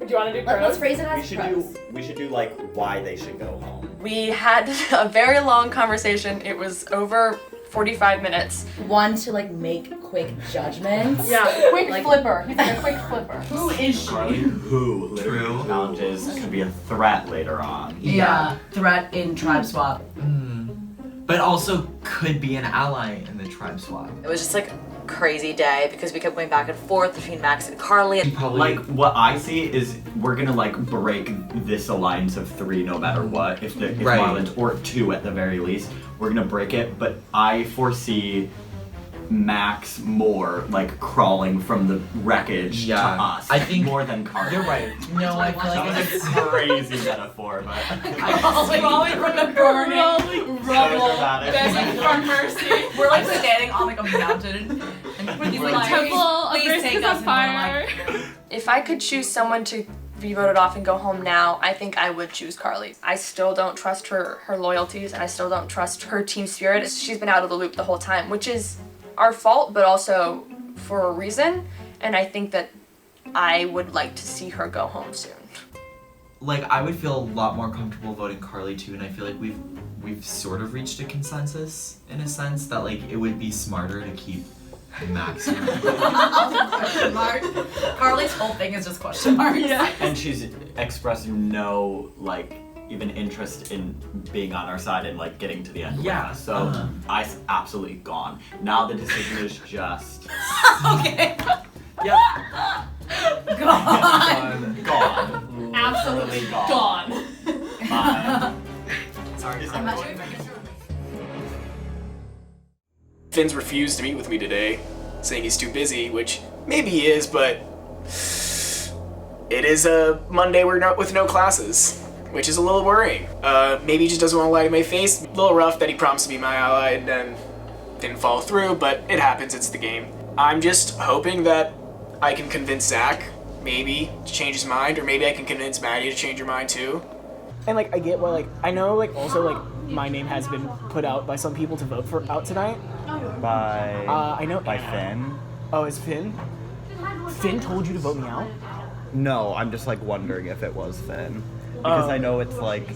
Do you want to do pros? Let's phrase it as pros. We should do like why they should go home. We had a very long conversation. It was over 45 minutes. One to like make quick judgments. Yeah, quick like, flipper. He's like a quick flipper. Who is she? Carly, who literally challenges could be a threat later on. Yeah, threat in tribe swap. But also could be an ally in the tribe swap. It was just like a crazy day because we kept going back and forth between Max and Carly. Like what I see is we're gonna like break this alliance of 3 no matter what. If Right. Marlins, or 2 at the very least, we're gonna break it. But I foresee Max more like crawling from the wreckage to us. I think more than Carly. You're right. No, I feel like That was a crazy metaphor, but Crawling from the burning rubble, begging for mercy. We're like standing on like a mountain and With he's the like, temple of please risk take is us on and fire. we're like, If I could choose someone to be voted off and go home now, I think I would choose Carly. I still don't trust her loyalties, and I still don't trust her team spirit. She's been out of the loop the whole time, which is our fault, but also for a reason. And I think that I would like to see her go home soon. Like I would feel a lot more comfortable voting Carly too, and I feel like we've sort of reached a consensus in a sense that like it would be smarter to keep Max. question mark. Carly's whole thing is just question marks. Yeah. and she's expressing no like even interest in being on our side and like getting to the end with us. So I's absolutely gone. Now the decision is just Okay. Yep. Gone. Gone. Absolutely gone. Bye. Sorry. I'm not sure if I can Finn's refused to meet with me today, saying he's too busy, which maybe he is, but it is a Monday with no classes, which is a little worrying. Maybe he just doesn't want to lie to my face. A little rough that he promised to be my ally and then didn't follow through, but it happens, it's the game. I'm just hoping that I can convince Zach, maybe, to change his mind, or maybe I can convince Maddie to change her mind too. And like I get why like I know like also like my name has been put out by some people to vote for out tonight. By I know by Finn. Oh, is Finn? Finn told you to vote me out? No, I'm just like wondering if it was Finn because I know it's like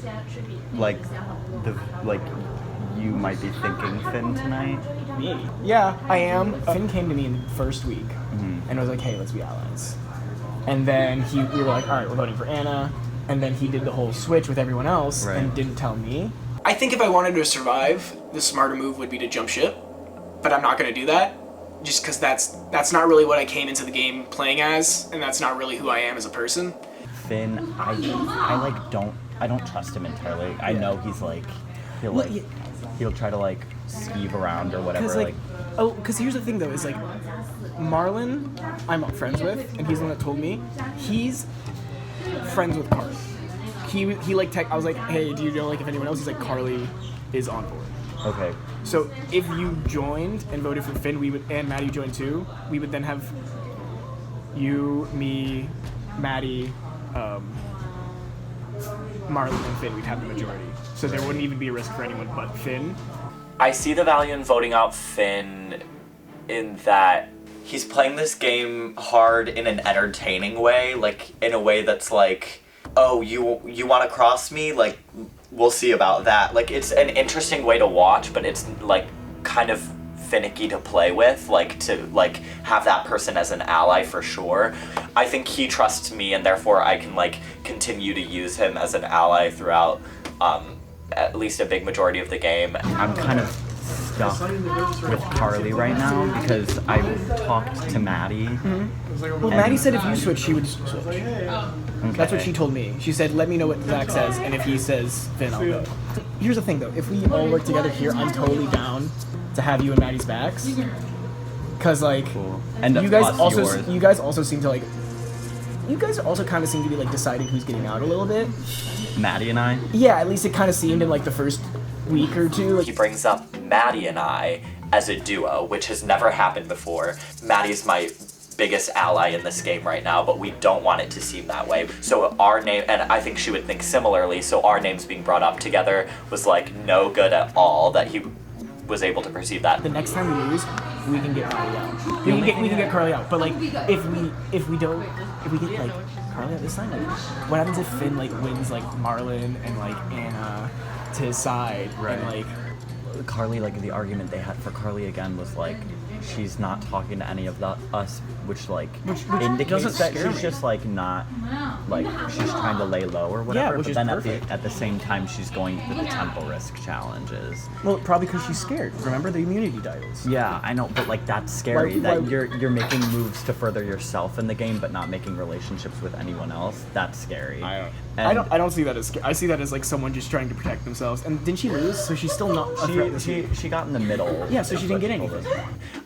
you might be thinking Finn tonight. Me? Yeah, I am. Finn came to me in the first week and was like, "Hey, let's be allies." And then we were like, "All right, we're voting for Anna." And then he did the whole switch with everyone else and didn't tell me. I think if I wanted to survive, the smarter move would be to jump ship, but I'm not going to do that, just because that's not really what I came into the game playing as, and that's not really who I am as a person. Finn, I don't trust him entirely. I know he's like he'll try to like skeeve around or whatever. Because here's the thing though, is like Marlon, I'm friends with, and he's the one that told me he's friends with Carly. He like I was like, hey, do you know like if anyone else? He's like, Carly is on board. Okay. So if you joined and voted for Finn, and Maddie joined too, we would then have you, me, Maddie, Marlon, and Finn. We'd have the majority. So there wouldn't even be a risk for anyone but Finn. I see the value in voting out Finn in that he's playing this game hard in an entertaining way, like in a way that's like, oh, you want to cross me? Like, we'll see about that. Like, it's an interesting way to watch, but it's like kind of finicky to play with, like to like have that person as an ally for sure. I think he trusts me, and therefore I can like continue to use him as an ally throughout at least a big majority of the game. I'm kind of stuck with Carly right now because I talked to Maddie. Well, Maddie said if you switch, she would switch. Okay. That's what she told me. She said, let me know what Zach says, and if he says Finn, I'll go. Here's the thing though, if we all work together here, I'm totally down to have you and Maddie's backs. Cause like, And you guys plus also yours. you guys also seem to like, you guys also kind of seem to be like deciding who's getting out a little bit. Maddie and I? Yeah, at least it kind of seemed in like the first week or two. He brings up Maddie and I as a duo, which has never happened before. Maddie's my biggest ally in this game right now, but we don't want it to seem that way. So our name, and I think she would think similarly, so our names being brought up together was like no good at all, that he was able to perceive that. The next time we lose, we can get Carly out. We can get Carly out. But like, if we get like Carly out this time, like, what happens if Finn like wins like Marlon and like Anna to his side, and like Carly, like the argument they had for Carly again was like she's not talking to any of us, which indicates that she's just like not like she's trying to lay low or whatever. Yeah, which but is then perfect. at the same time she's going through the tempo risk challenges. Well, probably because she's scared. Remember the immunity dials. Yeah, I know, but like that's scary. Why- that you're making moves to further yourself in the game, but not making relationships with anyone else. That's scary. I don't see that as scary. I see that as like someone just trying to protect themselves. And didn't she lose? So she's still not a threat this week. She got in the middle. Yeah, so she didn't get anything.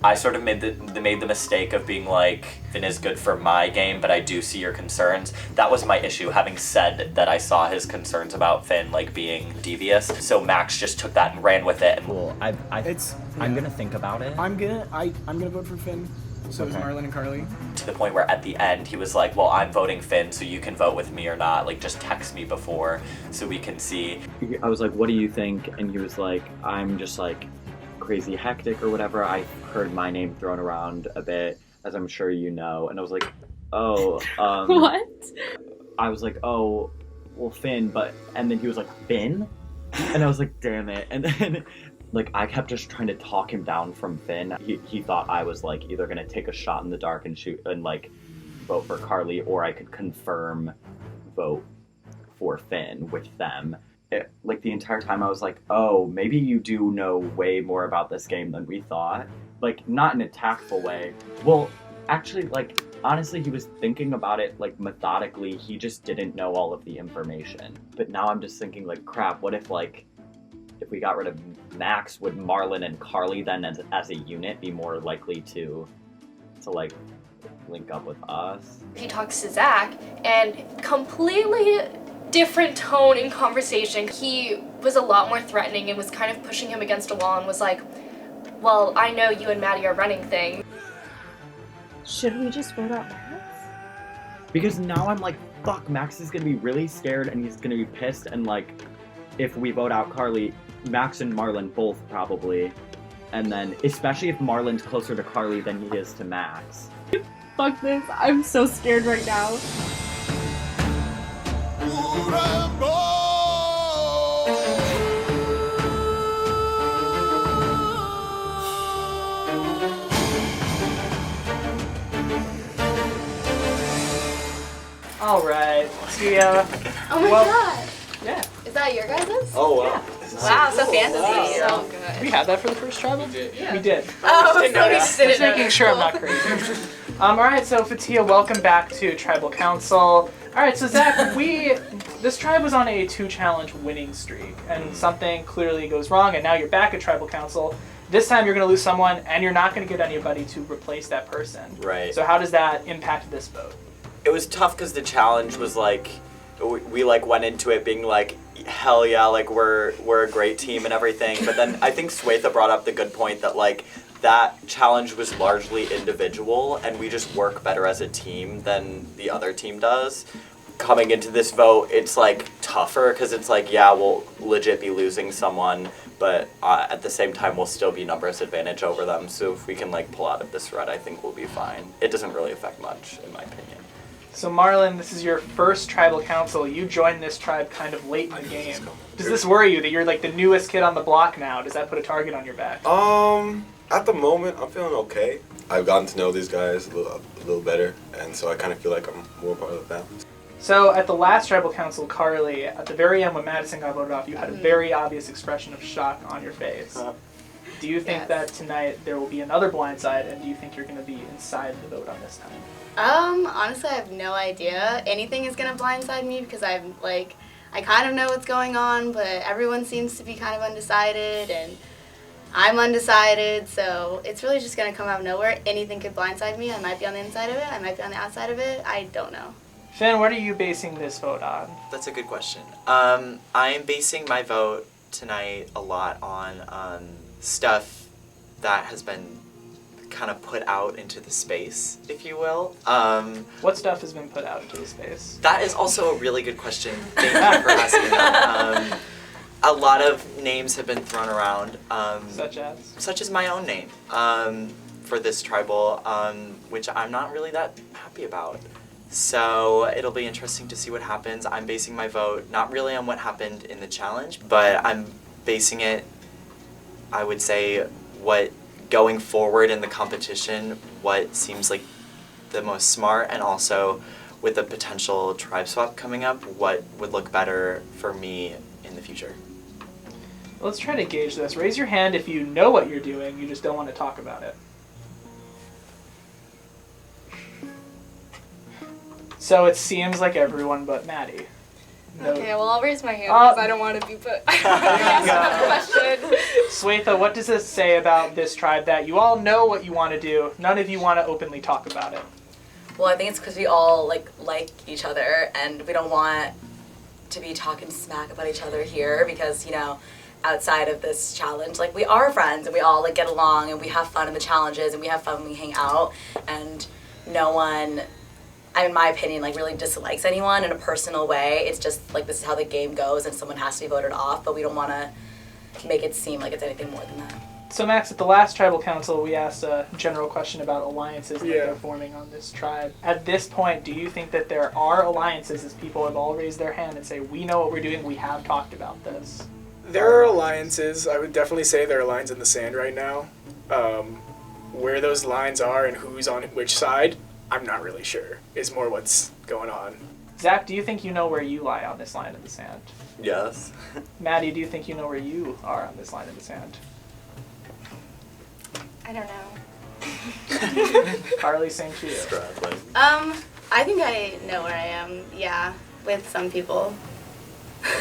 I sort of made the mistake of being like, Finn is good for my game, but I do see your concerns. That was my issue, having said that I saw his concerns about Finn like being devious. So Max just took that and ran with it. And cool. I'm gonna think about it. I'm gonna vote for Finn. So is Marlon and Carly. To the point where at the end he was like, well, I'm voting Finn, so you can vote with me or not. Like, just text me before so we can see. I was like, what do you think? And he was like, I'm just like crazy hectic or whatever. I heard my name thrown around a bit, as I'm sure you know. And I was like, oh, What? I was like, oh, well, Finn, and then he was like, Finn? And I was like, damn it. And then like I kept just trying to talk him down from Finn. He thought I was like either gonna take a shot in the dark and shoot and like vote for Carly, or I could confirm vote for Finn with them. Like the entire time I was like, oh, maybe you do know way more about this game than we thought. Like, not in a tactful way. Well, actually, like, honestly, he was thinking about it, like, methodically. He just didn't know all of the information. But now I'm just thinking, like, crap, what if, like, if we got rid of Max, would Marlon and Carly then as a unit be more likely to like link up with us. He talks to Zach, and completely different tone in conversation. He was a lot more threatening and was kind of pushing him against a wall and was like, well, I know you and Maddie are running things. Should we just vote out Max? Because now I'm like, fuck, Max is gonna be really scared and he's gonna be pissed, and like, if we vote out Carly, Max and Marlon both probably. And then, especially if Marlon's closer to Carly than he is to Max. Fuck this. I'm so scared right now. All right, Tia. Oh my god. Yeah. Is that your guys'? Oh wow. Wow, so fantasy. Wow. So good. We had that for the first tribal? We did. Oh, Just didn't so we notice. didn't Just making notice. sure I'm not crazy. All right, so Fotia, welcome back to Tribal Council. All right, so Zach, this tribe was on a 2-challenge winning streak, and something clearly goes wrong, and now you're back at Tribal Council. This time you're going to lose someone, and you're not going to get anybody to replace that person. Right. So how does that impact this vote? It was tough because the challenge was like, we like went into it being like, hell yeah, like we're a great team and everything. But then I think Swetha brought up the good point that like that challenge was largely individual, and we just work better as a team than the other team does. Coming into this vote, it's like tougher because it's like, yeah, we'll legit be losing someone, but at the same time we'll still be numbers advantage over them. So if we can like pull out of this thread, I think we'll be fine. It doesn't really affect much in my opinion. So Marlon, this is your first tribal council. You joined this tribe kind of late in the game. Does this worry you that you're like the newest kid on the block now? Does that put a target on your back? At the moment, I'm feeling okay. I've gotten to know these guys a little better, and so I kind of feel like I'm more part of the family. So at the last tribal council, Carly, at the very end when Madison got voted off, you had a very obvious expression of shock on your face. Do you think that tonight there will be another blindside, and do you think you're going to be inside the vote on this time? Honestly, I have no idea. Anything is gonna blindside me because I'm like, I kind of know what's going on, but everyone seems to be kind of undecided, and I'm undecided, so it's really just gonna come out of nowhere. Anything could blindside me. I might be on the inside of it, I might be on the outside of it, I don't know. Finn, what are you basing this vote on? That's a good question. I am basing my vote tonight a lot on stuff that has been kind of put out into the space, if you will. What stuff has been put out into the space? That is also a really good question. Thank you for asking that. A lot of names have been thrown around. Such as my own name for this tribal, which I'm not really that happy about. So it'll be interesting to see what happens. I'm basing my vote not really on what happened in the challenge, but I'm basing it, I would say, what going forward in the competition, what seems like the most smart, and also with a potential tribe swap coming up, what would look better for me in the future. Let's try to gauge this. Raise your hand if you know what you're doing, you just don't want to talk about it. So it seems like everyone but Maddie. No. Okay, well I'll raise my hand because I don't want to be put. Question. Swetha, what does this say about this tribe that you all know what you want to do, none of you want to openly talk about it? Well, I think it's because we all like each other, and we don't want to be talking smack about each other here because, you know, outside of this challenge, like we are friends and we all like get along and we have fun in the challenges and we have fun when we hang out, and no one, in my opinion, like really dislikes anyone in a personal way. It's just like this is how the game goes and someone has to be voted off, but we don't want to make it seem like it's anything more than that. So Max, at the last tribal council, we asked a general question about alliances that they're forming on this tribe. At this point, do you think that there are alliances, as people have all raised their hand and say, we know what we're doing, we have talked about this? There are alliances. I would definitely say there are lines in the sand right now. Where those lines are and who's on which side, I'm not really sure, is more what's going on. Zach, do you think you know where you lie on this line in the sand? Yes. Maddie, do you think you know where you are on this line in the sand? I don't know. Carly, same to you. I think I know where I am, yeah, with some people.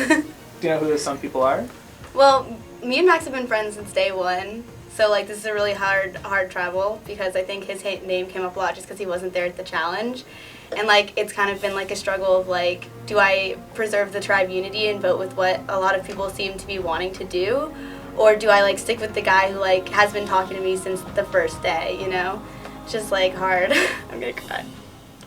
Do you know who those some people are? Well, me and Max have been friends since day one, So like this is a really hard tribal because I think his name came up a lot just because he wasn't there at the challenge. And like it's kind of been like a struggle of like, do I preserve the tribe unity and vote with what a lot of people seem to be wanting to do? Or do I like stick with the guy who like has been talking to me since the first day, you know? It's just like hard. I'm gonna cry.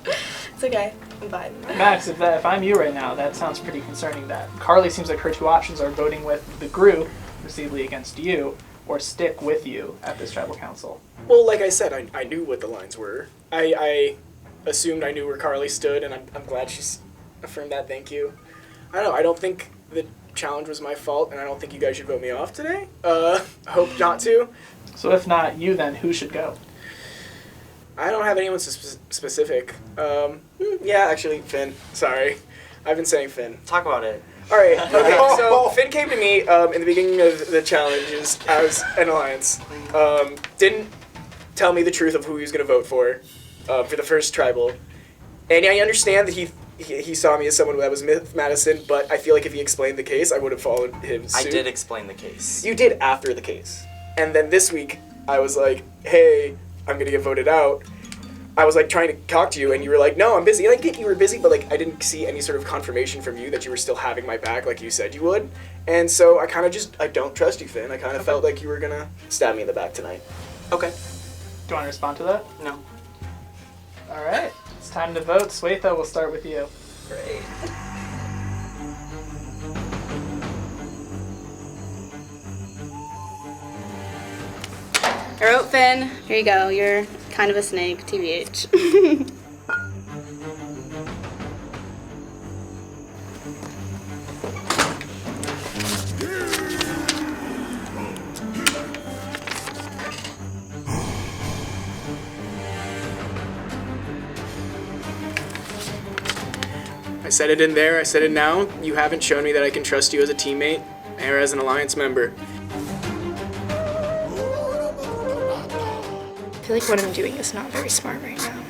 It's okay, I'm fine. Max, if I'm you right now, that sounds pretty concerning. That Carly seems like her two options are voting with the group, perceivably against you, or stick with you at this tribal council. Well, like I said, I knew what the lines were. I assumed I knew where Carly stood, and I'm glad she's affirmed that. Thank you. I don't know. I don't think the challenge was my fault, and I don't think you guys should vote me off today. Hope not to. So if not you, then who should go? I don't have anyone specific. Yeah, actually, Finn. Sorry. I've been saying Finn. Talk about it. All right. Okay. So Finn came to me in the beginning of the challenges as an alliance. Didn't tell me the truth of who he was going to vote for the first tribal. And I understand that he saw me as someone that was Myth Madison, but I feel like if he explained the case, I would have followed him suit. I did explain the case. You did after the case. And then this week, I was like, hey, I'm going to get voted out. I was like trying to talk to you, and you were like, no, I'm busy. And I get you were busy, but like I didn't see any sort of confirmation from you that you were still having my back like you said you would. And so I kind of I don't trust you, Finn. I kind of felt like you were going to stab me in the back tonight. Okay. Do you want to respond to that? No. All right, it's time to vote. Swetha, we'll start with you. Great. I wrote Finn. Here you go. You're kind of a snake, TBH. I said it in there, I said it now. You haven't shown me that I can trust you as a teammate or as an alliance member. I feel like what I'm doing is not very smart right now.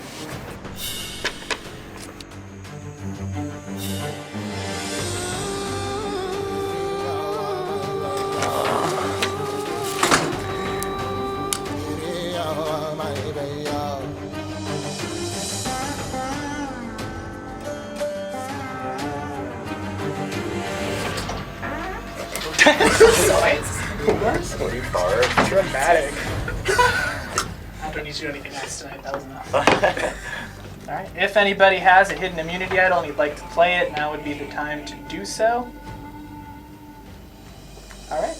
What are you far? Dramatic. I don't need to do anything else tonight. That was enough. All right. If anybody has a hidden immunity idol and you'd like to play it, now would be the time to do so. All right.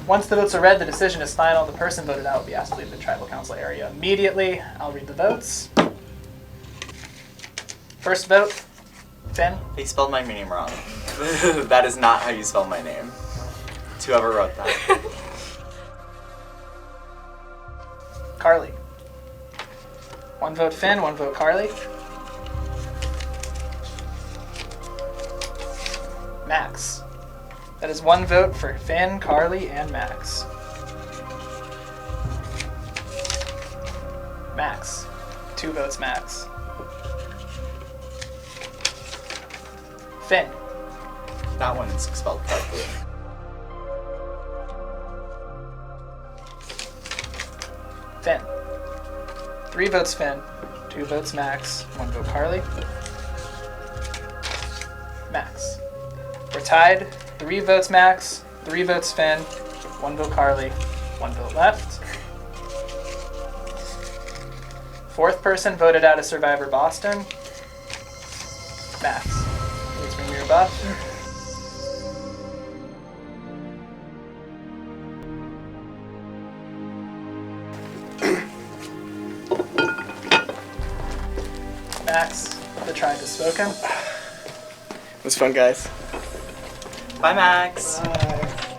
Once the votes are read, the decision is final. The person voted out will be asked to leave the tribal council area immediately. I'll read the votes. First vote, Finn. He spelled my name wrong. That is not how you spell my name. To whoever wrote that. Carly. One vote Finn, one vote Carly. Max. That is one vote for Finn, Carly, and Max. Max. 2 votes Max. Finn. That one's spelled correctly. Finn. 3 votes Finn, 2 votes Max, 1 vote Carly. Max. We're tied. 3 votes Max, 3 votes Finn, 1 vote Carly, 1 vote left. 4th person voted out of Survivor Boston. Max. Please bring me your buff. Max, the tribe has spoken. It was fun, guys. Bye, Max. Bye.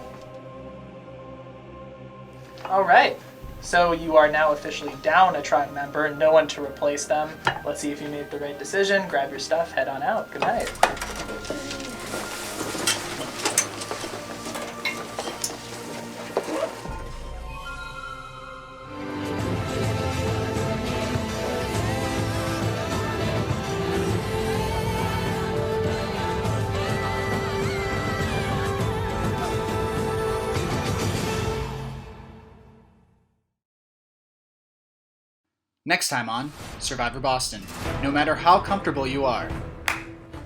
All right. So you are now officially down a tribe member, no one to replace them. Let's see if you made the right decision. Grab your stuff, head on out. Good night. Next time on Survivor Boston, no matter how comfortable you are,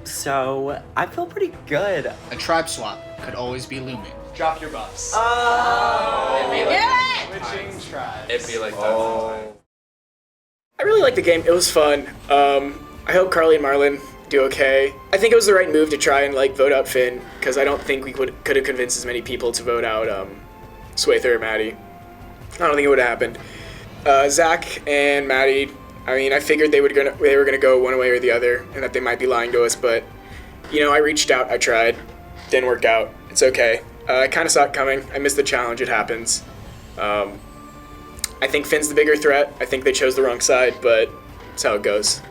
So, I feel pretty good. a tribe swap could always be looming. Drop your buffs. It'd be like switching tribes. It'd be like that. I really liked the game. It was fun. I hope Carly and Marlon do okay. I think it was the right move to try and vote out Finn, because I don't think we could have convinced as many people to vote out Swetha or Maddie. I don't think it would have happened. Zach and Maddie, I figured they were gonna go one way or the other, and that they might be lying to us. But I reached out, I tried, didn't work out. It's okay. I kind of saw it coming. I missed the challenge. It happens. I think Finn's the bigger threat. I think they chose the wrong side, but that's how it goes.